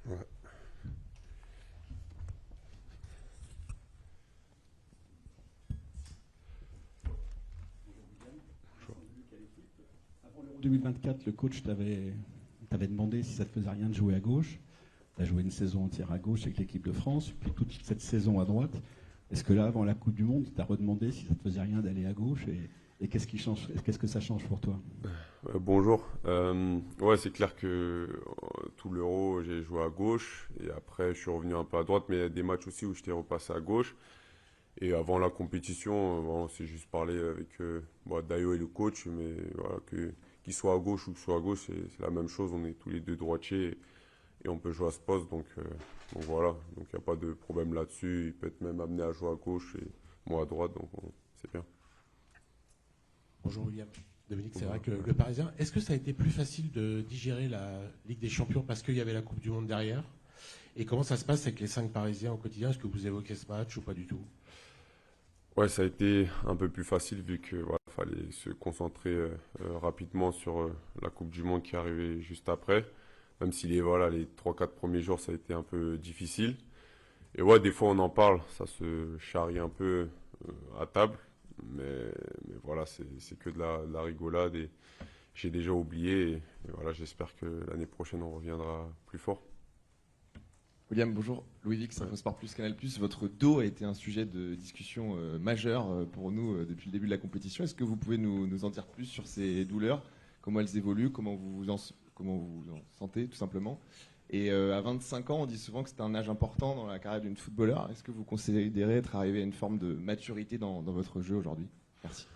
Ouais. En 2024, le coach t'avait demandé si ça te faisait rien de jouer à gauche. Tu as joué une saison entière à gauche avec l'équipe de France, puis toute cette saison à droite. Est-ce que là, avant la Coupe du Monde, tu t'as redemandé si ça te faisait rien d'aller à gauche et qu'est-ce qui change, qu'est-ce que ça change pour toi? Bonjour. Ouais, c'est clair que tout l'Euro, j'ai joué à gauche et après je suis revenu un peu à droite, mais il y a des matchs aussi où j'étais repassé à gauche. Et avant la compétition, on s'est juste parlé avec Dayo et le coach, mais voilà, qu'il soit à gauche ou que soit à gauche, c'est la même chose. On est tous les deux droitiers et on peut jouer à ce poste, donc voilà. Donc il n'y a pas de problème là-dessus. Il peut être même amené à jouer à gauche et moi à droite, c'est bien. Bonjour William. Dominique, c'est Bonjour. vrai que le Parisien, est-ce que ça a été plus facile de digérer la Ligue des Champions parce qu'il y avait la Coupe du Monde derrière? Et comment ça se passe avec les 5 Parisiens au quotidien? Est-ce que vous évoquez ce match ou pas du tout? Ouais, ça a été un peu plus facile vu que voilà, fallait se concentrer rapidement sur la Coupe du Monde qui arrivait juste après. Même si les 3-4 premiers jours, ça a été un peu difficile. Et ouais, des fois on en parle, ça se charrie un peu à table. Mais voilà, c'est que de la rigolade et j'ai déjà oublié. Et voilà, j'espère que l'année prochaine on reviendra plus fort. William, bonjour. Louis Vix, Ouais. Sport Plus Canal+. Votre dos a été un sujet de discussion majeur pour nous depuis le début de la compétition. Est-ce que vous pouvez nous en dire plus sur ces douleurs, comment elles évoluent, comment vous en sentez tout simplement? Et à 25 ans, on dit souvent que c'est un âge important dans la carrière d'une footballeur. Est-ce que vous considérez être arrivé à une forme de maturité dans votre jeu aujourd'hui? Merci.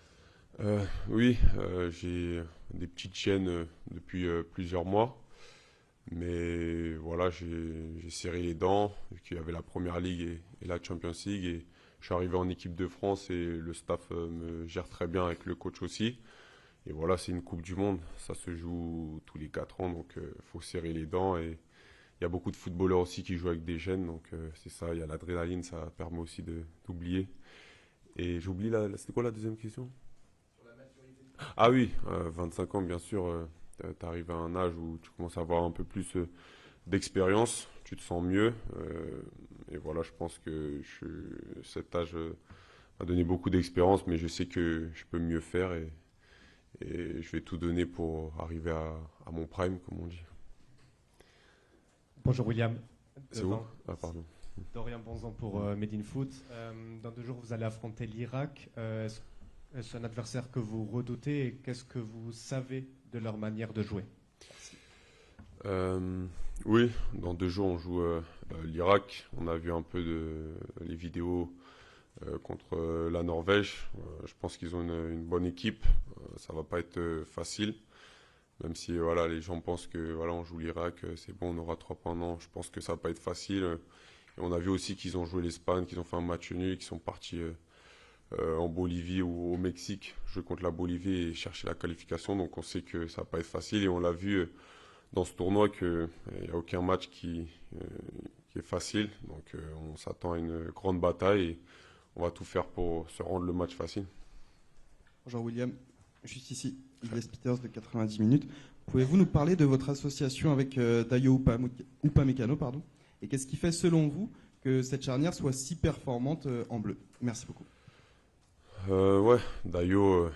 Oui, j'ai des petites chaînes depuis plusieurs mois. Mais voilà, j'ai serré les dents, vu qu'il y avait la Première Ligue et la Champions League. Et je suis arrivé en équipe de France et le staff me gère très bien avec le coach aussi. Et voilà, c'est une Coupe du Monde, ça se joue tous les 4 ans, donc il faut serrer les dents. Et il y a beaucoup de footballeurs aussi qui jouent avec des jeunes, donc c'est ça, il y a l'adrénaline, ça permet aussi d'oublier. Et j'oublie c'était quoi la deuxième question? Ah oui, 25 ans, bien sûr, tu arrives à un âge où tu commences à avoir un peu plus d'expérience, tu te sens mieux. Et voilà, je pense que cet âge m'a donné beaucoup d'expérience, mais je sais que je peux mieux faire et je vais tout donner pour arriver à mon prime, comme on dit. Bonjour William. C'est où? Ah, pardon. Dorian Bonzan pour Made in Foot. Dans 2 jours, vous allez affronter l'Irak. Est-ce un adversaire que vous redoutez et qu'est-ce que vous savez de leur manière de jouer? Oui, dans 2 jours, on joue l'Irak. On a vu un peu les vidéos contre la Norvège. Je pense qu'ils ont une bonne équipe. Ça va pas être facile. Même si voilà, les gens pensent que voilà, on joue l'Irak, c'est bon, on aura 3 points. Non, je pense que ça va pas être facile. Et on a vu aussi qu'ils ont joué l'Espagne, qu'ils ont fait un match nul, qu'ils sont partis en Bolivie ou au Mexique, jouer contre la Bolivie et chercher la qualification. Donc on sait que ça va pas être facile et on l'a vu dans ce tournoi qu'il n'y a aucun match qui est facile. Donc on s'attend à une grande bataille et on va tout faire pour se rendre le match facile. Bonjour William, juste ici, Ilyes Peters de 90 minutes. Pouvez-vous nous parler de votre association avec Dayo Upamecano, pardon, et qu'est-ce qui fait selon vous que cette charnière soit si performante en bleu? Merci beaucoup. Ouais, Dayo,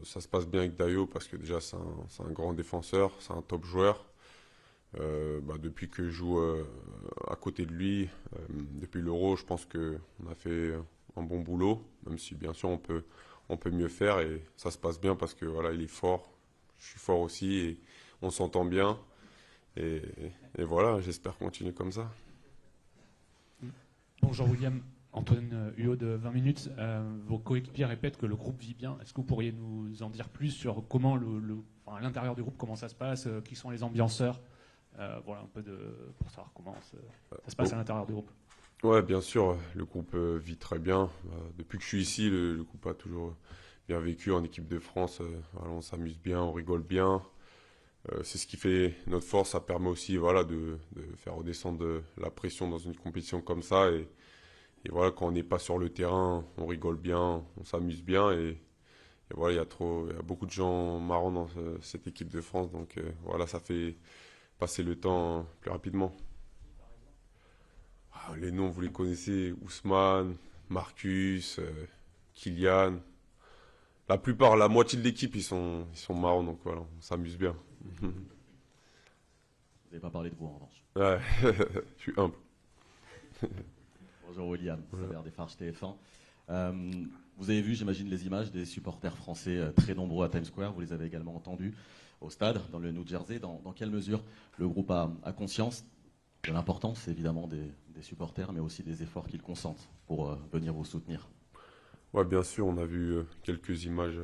ça se passe bien avec Dayo parce que déjà c'est un grand défenseur, c'est un top joueur. Depuis que je joue à côté de lui, depuis l'Euro, je pense que on a fait un bon boulot, même si bien sûr on peut mieux faire et ça se passe bien parce que voilà, il est fort, je suis fort aussi et on s'entend bien et, et voilà, j'espère continuer comme ça. Bonjour William, Antoine Huot de 20 minutes. Vos coéquipiers répètent que le groupe vit bien. Est-ce que vous pourriez nous en dire plus sur comment à l'intérieur du groupe, comment ça se passe, qui sont les ambianceurs, voilà un peu pour savoir comment ça se passe à l'intérieur du groupe. Ouais, bien sûr, le groupe vit très bien. Depuis que je suis ici, le groupe a toujours bien vécu en équipe de France. Voilà, on s'amuse bien, on rigole bien. C'est ce qui fait notre force. Ça permet aussi voilà, de faire redescendre la pression dans une compétition comme ça. Et voilà, quand on n'est pas sur le terrain, on rigole bien, on s'amuse bien. Et voilà, il y a beaucoup de gens marrants dans cette équipe de France. Donc voilà, ça fait passer le temps plus rapidement. Les noms, vous les connaissez, Ousmane, Marcus, Kylian. La plupart, la moitié de l'équipe, ils sont marrants, donc voilà, on s'amuse bien. Vous n'avez pas parlé de vous en revanche. Ouais, je suis humble. Bonjour William, Saber Desfarges TF1. Vous avez vu, j'imagine, les images des supporters français très nombreux à Times Square. Vous les avez également entendus au stade, dans le New Jersey. Dans quelle mesure le groupe a conscience de l'importance, évidemment, des supporters, mais aussi des efforts qu'ils consentent pour venir vous soutenir? Ouais, bien sûr, on a vu quelques images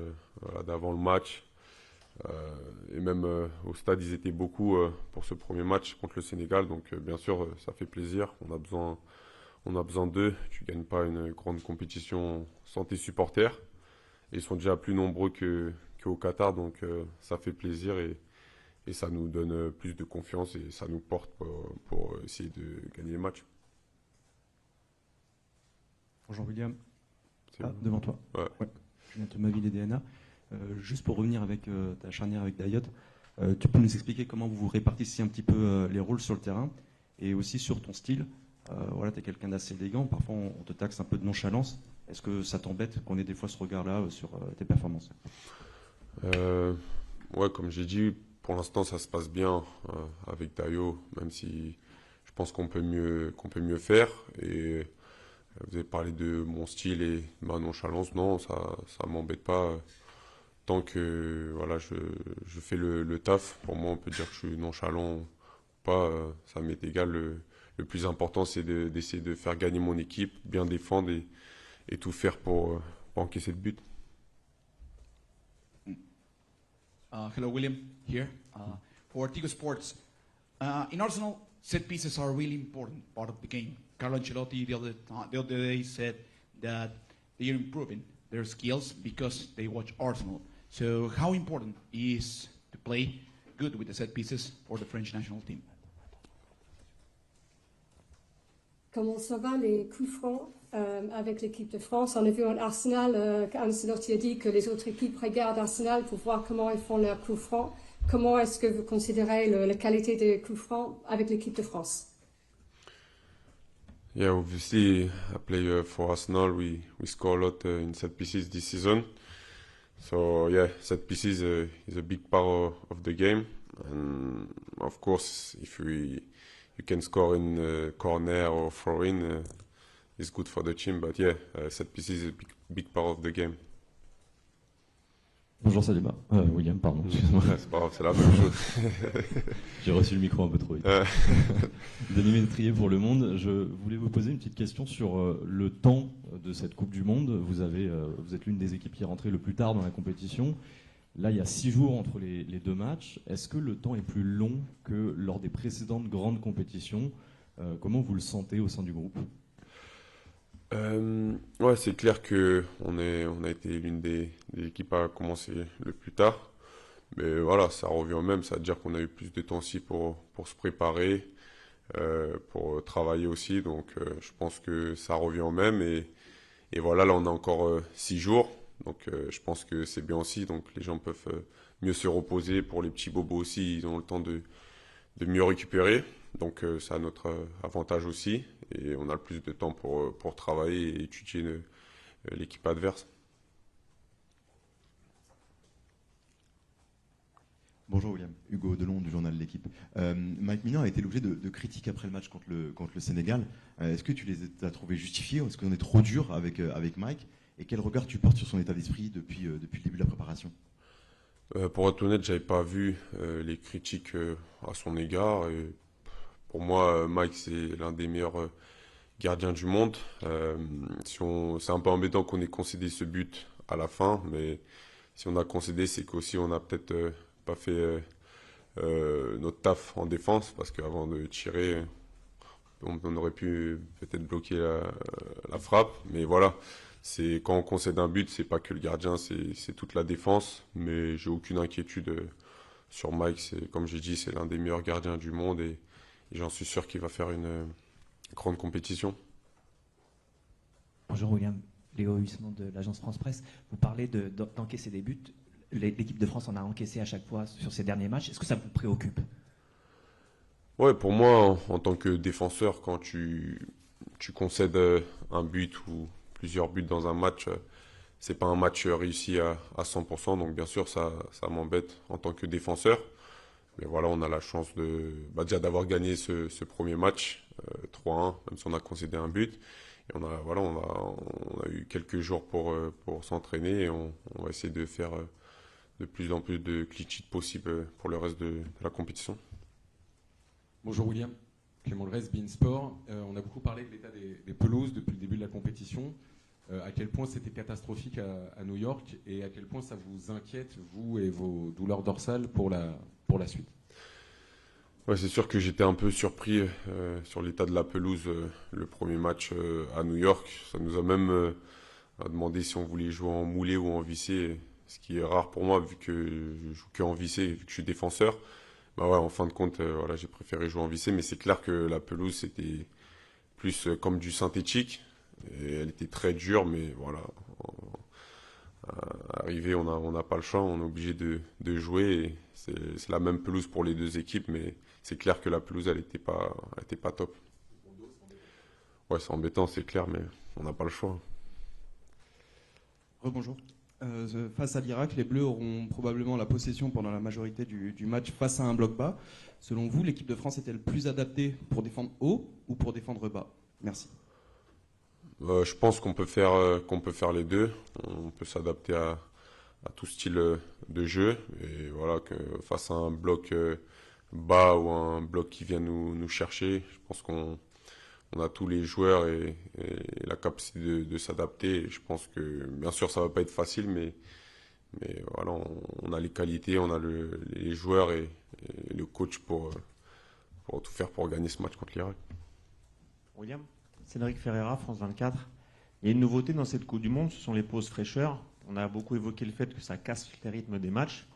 d'avant le match. Et même au stade, ils étaient beaucoup pour ce premier match contre le Sénégal. Donc, bien sûr, ça fait plaisir. On a besoin d'eux. Tu ne gagnes pas une grande compétition sans tes supporters. Et ils sont déjà plus nombreux qu'au Qatar. Donc, ça fait plaisir et ça nous donne plus de confiance et ça nous porte pour essayer de gagner les matchs. Bonjour William. C'est bon. Devant toi. Ouais. Julien Thomaville et DNA. Juste pour revenir avec ta charnière avec Dayot, tu peux nous expliquer comment vous répartissez un petit peu les rôles sur le terrain et aussi sur ton style. Voilà, tu es quelqu'un d'assez élégant, parfois on te taxe un peu de nonchalance. Est-ce que ça t'embête qu'on ait des fois ce regard-là sur tes performances? Ouais, comme j'ai dit, pour l'instant ça se passe bien avec Dayo, même si je pense qu'on peut mieux faire. Et vous avez parlé de mon style et ma nonchalance. Non, ça m'embête pas. Tant que voilà, je fais le taf, pour moi on peut dire que je suis nonchalant ou pas, ça m'est égal. Le plus important c'est d'essayer de faire gagner mon équipe, bien défendre et tout faire pour encaisser le but. Hello, William, here. For Tigo Sports, in Arsenal, set pieces are a really important part of the game. Carlo Ancelotti the other day said that they are improving their skills because they watch Arsenal. So how important is to play good with the set pieces for the French national team? Comment ça va les coups francs avec l'équipe de France? On a vu en Arsenal qu'Ancelotti a dit que les autres équipes regardent Arsenal pour voir comment ils font leurs coups francs. Comment est-ce que vous considérez la qualité des coups francs avec l'équipe de France? Yeah, obviously I play for Arsenal. We score a lot in set pieces this season. So yeah, set pieces is a big part of the game. And of course, if you can score in corner or throw in, it's good for the team. But yeah, set pieces is a big part of the game. Bonjour Saliba. William, pardon, excuse-moi. C'est pas grave, c'est la même chose. J'ai reçu le micro un peu trop vite. Denis Ménétrier pour Le Monde. Je voulais vous poser une petite question sur le temps de cette Coupe du Monde. Vous êtes l'une des équipes qui est rentrée le plus tard dans la compétition. Là, il y a 6 jours entre les deux matchs. Est-ce que le temps est plus long que lors des précédentes grandes compétitions? Comment vous le sentez au sein du groupe? Ouais, c'est clair que on a été l'une des équipes à commencer le plus tard. Mais voilà, ça revient au même. Ça veut dire qu'on a eu plus de temps aussi pour se préparer, pour travailler aussi. Donc, je pense que ça revient au même. Et voilà, là, on a encore 6 jours. Donc, je pense que c'est bien aussi. Donc, les gens peuvent mieux se reposer. Pour les petits bobos aussi, ils ont le temps de mieux récupérer. Donc, ça a notre avantage aussi. Et on a le plus de temps pour travailler et étudier l'équipe adverse. Bonjour William, Hugo Delon du journal L'Équipe. Mike Maignan a été l'objet de critiques après le match contre le Sénégal. Est-ce que tu les as trouvées justifiées? Est-ce qu'on est trop dur avec Mike? Et quel regard tu portes sur son état d'esprit depuis le début de la préparation? Pour être honnête, j'avais pas vu les critiques à son égard. Et pour moi, Mike, c'est l'un des meilleurs gardiens du monde. C'est un peu embêtant qu'on ait concédé ce but à la fin, mais si on a concédé, c'est qu'aussi on a peut-être pas fait notre taf en défense, parce qu'avant de tirer, on aurait pu peut-être bloquer la frappe. Mais voilà, c'est quand on concède un but, c'est pas que le gardien, c'est toute la défense. Mais j'ai aucune inquiétude sur Mike. Comme j'ai dit, c'est l'un des meilleurs gardiens du monde et j'en suis sûr qu'il va faire une grande compétition. Bonjour William, Léo Huisman de l'agence France Presse. Vous parlez d'encaisser des buts. L'équipe de France en a encaissé à chaque fois sur ces derniers matchs. Est-ce que ça vous préoccupe? Ouais, pour moi, en tant que défenseur, quand tu tu concèdes un but ou plusieurs buts dans un match, c'est pas un match réussi à 100%. Donc bien sûr, ça m'embête en tant que défenseur. Mais voilà, on a la chance déjà d'avoir gagné ce premier match 3-1, même si on a concédé un but. Et on a eu quelques jours pour s'entraîner et on va essayer de faire de plus en plus de clean sheet possible pour le reste de la compétition. Bonjour William, Clément Lrez, beIN Sport. On a beaucoup parlé de l'état des pelouses depuis le début de la compétition. À quel point c'était catastrophique à New York et à quel point ça vous inquiète, vous et vos douleurs dorsales pour la suite? Ouais, c'est sûr que j'étais un peu surpris sur l'état de la pelouse le premier match à New York. Ça nous a même demandé si on voulait jouer en moulé ou en vissé, ce qui est rare pour moi vu que je joue qu'en vissé, vu que je suis défenseur. Bah ouais, en fin de compte, voilà, j'ai préféré jouer en vissé, mais c'est clair que la pelouse c'était plus comme du synthétique et elle était très dure, mais voilà. Arrivé, on n'a pas le choix, on est obligé de jouer. C'est la même pelouse pour les deux équipes, mais c'est clair que la pelouse, elle était pas top. Ouais, c'est embêtant, c'est clair, mais on n'a pas le choix. Rebonjour. Face à l'Irak, les Bleus auront probablement la possession pendant la majorité du match face à un bloc bas. Selon vous, l'équipe de France est-elle plus adaptée pour défendre haut ou pour défendre bas? Merci. Je pense qu'on peut faire les deux. On peut s'adapter à tout style de jeu. Et voilà, que face à un bloc bas ou un bloc qui vient nous chercher, je pense qu'on a tous les joueurs et la capacité de s'adapter. Et je pense que, bien sûr, ça va pas être facile, mais voilà, on a les qualités, on a les joueurs et le coach pour tout faire pour gagner ce match contre l'Irak. William, Cédric Ferreira, France 24. Il y a une nouveauté dans cette Coupe du Monde, ce sont les pauses fraîcheur. On a beaucoup évoqué le fait que ça casse les rythmes des matchs.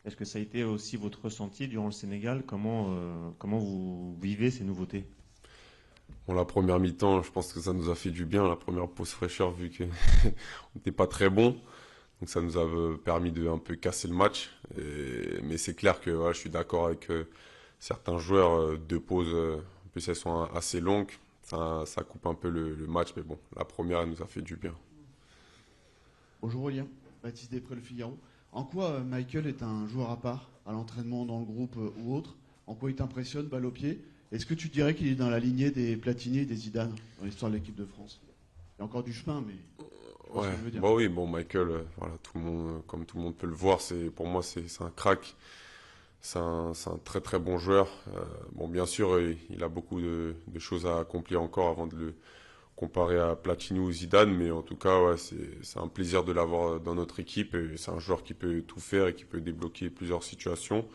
Est-ce que ça a été aussi votre ressenti durant le Sénégal? Comment vous vivez ces nouveautés? Bon, la première mi-temps, je pense que ça nous a fait du bien, la première pause fraîcheur, vu qu'on n'était pas très bon. Donc ça nous a permis de un peu casser le match. Mais c'est clair que je suis d'accord avec certains joueurs, deux pauses, en plus elles sont assez longues. Ça coupe un peu le match, mais bon, la première, elle nous a fait du bien. Bonjour William, Baptiste Després, Le Figaro. En quoi Michael est un joueur à part, à l'entraînement, dans le groupe ou autre? En quoi il t'impressionne, balle au pied? Est-ce que tu dirais qu'il est dans la lignée des Platini et des Zidane dans l'histoire de l'équipe de France? Il y a encore du chemin, mais... Ouais, bah oui, bon, Michael, voilà, tout le monde, comme tout le monde peut le voir, pour moi, c'est un crack. C'est un très très bon joueur. Bon, bien sûr, il a beaucoup de choses à accomplir encore avant de le comparer à Platini ou Zidane, mais en tout cas, ouais, c'est un plaisir de l'avoir dans notre équipe. Et c'est un joueur qui peut tout faire et qui peut débloquer plusieurs situations.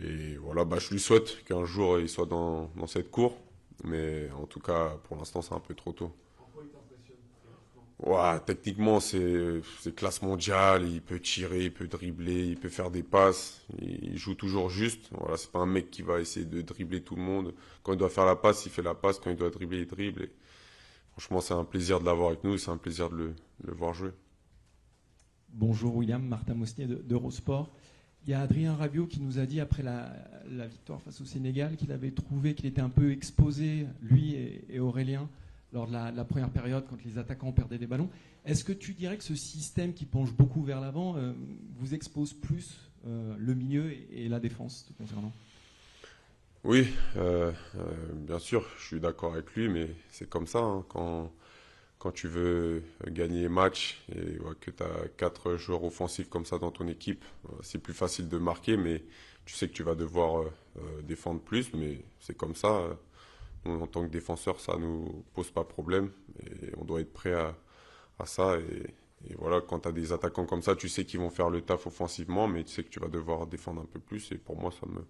Et voilà, je lui souhaite qu'un jour il soit dans cette cour, mais en tout cas, pour l'instant, c'est un peu trop tôt. Ouais, techniquement, c'est classe mondiale, il peut tirer, il peut dribbler, il peut faire des passes, il joue toujours juste. Voilà, c'est pas un mec qui va essayer de dribbler tout le monde. Quand il doit faire la passe, il fait la passe, quand il doit dribbler, il dribble. Et franchement, c'est un plaisir de l'avoir avec nous et c'est un plaisir de le voir jouer. Bonjour William, Martin Mosnier d'Eurosport. Il y a Adrien Rabiot qui nous a dit après la victoire face au Sénégal qu'il avait trouvé qu'il était un peu exposé, lui et Aurélien, lors de la première période, quand les attaquants perdaient des ballons. Est-ce que tu dirais que ce système qui penche beaucoup vers l'avant vous expose plus le milieu et la défense te concernant? Oui, bien sûr, je suis d'accord avec lui, mais c'est comme ça, hein, quand tu veux gagner les matchs et que tu as 4 joueurs offensifs comme ça dans ton équipe, c'est plus facile de marquer, mais tu sais que tu vas devoir défendre plus, mais c'est comme ça. Nous, en tant que défenseur, ça ne nous pose pas de problème et on doit être prêt à ça. Et voilà, quand tu as des attaquants comme ça, tu sais qu'ils vont faire le taf offensivement, mais tu sais que tu vas devoir défendre un peu plus. Et pour moi, ça ne me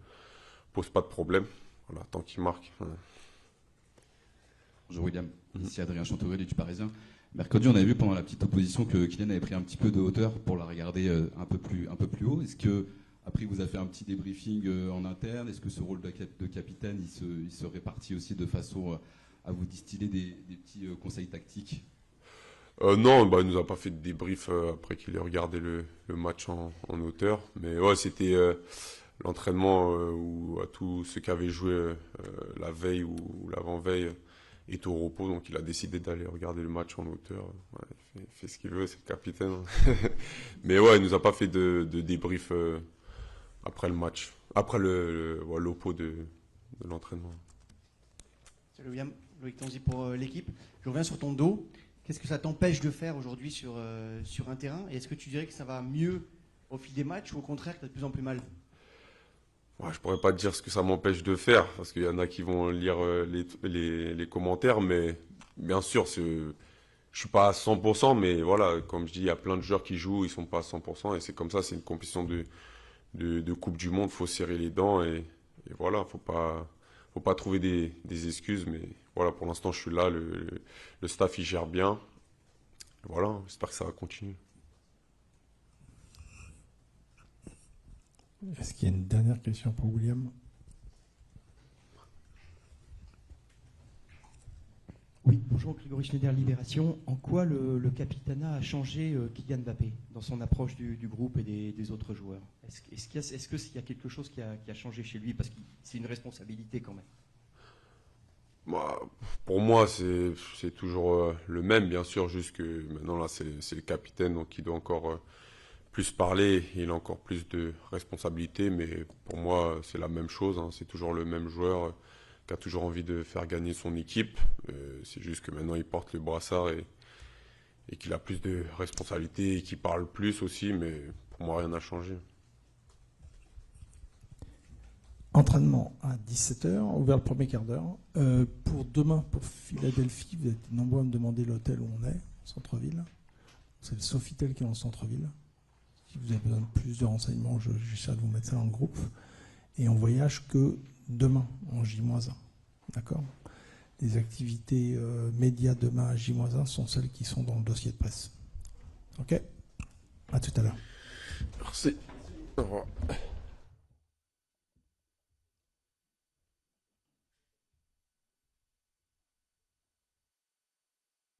pose pas de problème. Voilà, tant qu'ils marquent. Bonjour William, ici Adrien Chantorelli du Parisien. Mercredi, on avait vu pendant la petite opposition que Kylian avait pris un petit peu de hauteur pour la regarder un peu plus haut. Est-ce que après, vous avez fait un petit débriefing en interne? Est-ce que ce rôle de capitaine, il se répartit aussi de façon à vous distiller des petits conseils tactiques? Non, il nous a pas fait de débrief après qu'il ait regardé le match en hauteur. Mais ouais, c'était l'entraînement où à tous ceux qui avaient joué la veille ou l'avant-veille est au repos, donc il a décidé d'aller regarder le match en hauteur. Ouais, il fait ce qu'il veut, c'est le capitaine. Mais ouais, il nous a pas fait de débrief après le match, après l'oppo de l'entraînement. Salut William, Loïc Tanzi pour l'équipe. Je reviens sur ton dos. Qu'est-ce que ça t'empêche de faire aujourd'hui sur un terrain? Et est-ce que tu dirais que ça va mieux au fil des matchs ou au contraire que tu as de plus en plus mal? Ouais, je pourrais pas te dire ce que ça m'empêche de faire, parce qu'il y en a qui vont lire les commentaires, mais bien sûr, je suis pas à 100%, mais voilà, comme je dis, il y a plein de joueurs qui jouent, ils sont pas à 100%, et c'est comme ça, c'est une compétition de Coupe du Monde, faut serrer les dents, et voilà, faut pas trouver des excuses, mais voilà, pour l'instant, je suis là, le staff, il gère bien, voilà, j'espère que ça va continuer. Est-ce qu'il y a une dernière question pour William? Oui, bonjour, Grégory Schneider, Libération. En quoi le capitanat a changé Kylian Mbappé dans son approche du groupe et des autres joueurs? Est-ce qu'il y a quelque chose qui a changé chez lui? Parce que c'est une responsabilité quand même. Bah, pour moi, c'est toujours le même, bien sûr, juste que maintenant, là, c'est le capitaine, donc il doit encore plus parler, il a encore plus de responsabilités, mais pour moi, c'est la même chose, hein, c'est toujours le même joueur qui a toujours envie de faire gagner son équipe. C'est juste que maintenant, il porte le brassard et qu'il a plus de responsabilités et qu'il parle plus aussi, mais pour moi, rien n'a changé. Entraînement à 17h, ouvert le premier quart d'heure. Pour demain, pour Philadelphie, vous êtes nombreux à me demander l'hôtel où on est, centre-ville. C'est le Sofitel qui est dans le centre-ville. Si vous avez besoin de plus de renseignements, j'essaie de vous mettre ça dans le groupe. Et on voyage que demain, en J-1. D'accord? Les activités médias demain à J-1 sont celles qui sont dans le dossier de presse. Ok? À tout à l'heure. Merci. Au revoir.